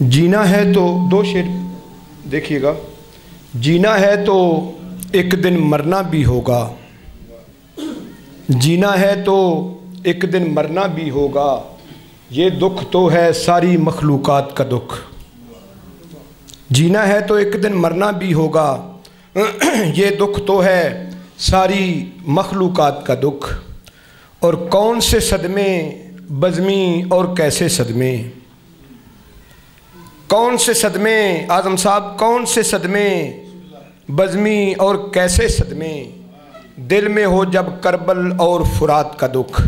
जीना है तो दो शेर देखिएगा। जीना है तो एक दिन मरना भी होगा, जीना है तो एक दिन मरना भी होगा, ये दुख तो है सारी मखलूकात का दुख। जीना है तो एक दिन मरना भी होगा, ये दुख तो है सारी मखलूकात का दुख। और कौन से सदमे बज़मी और कैसे सदमे, कौन से सदमे आज़म साहब, कौन से सदमे बज़मी और कैसे सदमे, दिल में हो जब करबल और फुरात का दुख।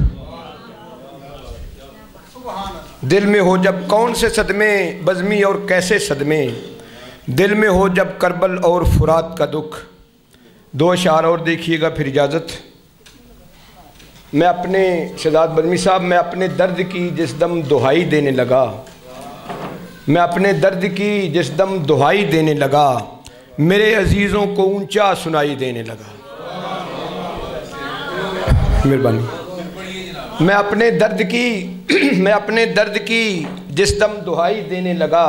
दिल में हो जब कौन से सदमे बज़मी और कैसे सदमे, दिल में हो जब करबल और फुरात का दुख। दो अशार और देखिएगा फिर इजाज़त। मैं अपने शहजाद बज़मी साहब, मैं अपने दर्द की जिस दम दुहाई देने लगा, मैं अपने दर्द की जिस दम दुहाई देने लगा, मेरे अजीज़ों को ऊंचा सुनाई देने लगा। मेहरबानी। मैं अपने दर्द की जिस दम दुहाई देने लगा,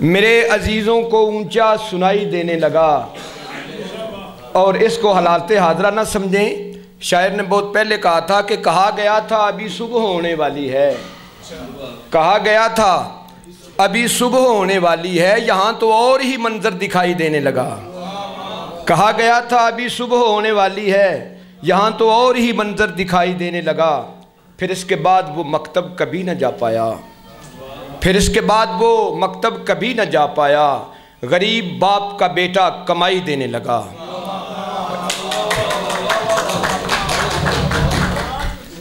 मेरे अजीज़ों को ऊंचा सुनाई देने लगा। और इसको हालात हाजरा ना समझें, शायर ने बहुत पहले कहा था कि कहा गया था अभी सुबह होने वाली है, कहा गया था अभी सुबह होने वाली है, यहाँ तो और ही मंजर दिखाई देने लगा। कहा गया था अभी सुबह होने वाली है, यहाँ तो और ही मंजर दिखाई देने लगा। फिर इसके बाद वो मकतब कभी न जा पाया, फिर इसके बाद वो मकतब कभी न जा पाया, गरीब बाप का बेटा कमाई देने लगा।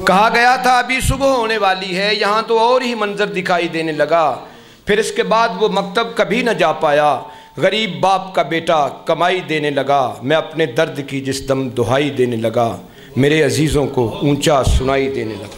कहा गया था अभी सुबह होने वाली है, यहाँ तो और ही मंजर दिखाई देने लगा। फिर इसके बाद वो मकतब कभी न जा पाया, गरीब बाप का बेटा कमाई देने लगा। मैं अपने दर्द की जिस दम दुहाई देने लगा, मेरे अजीज़ों को ऊंचा सुनाई देने लगा।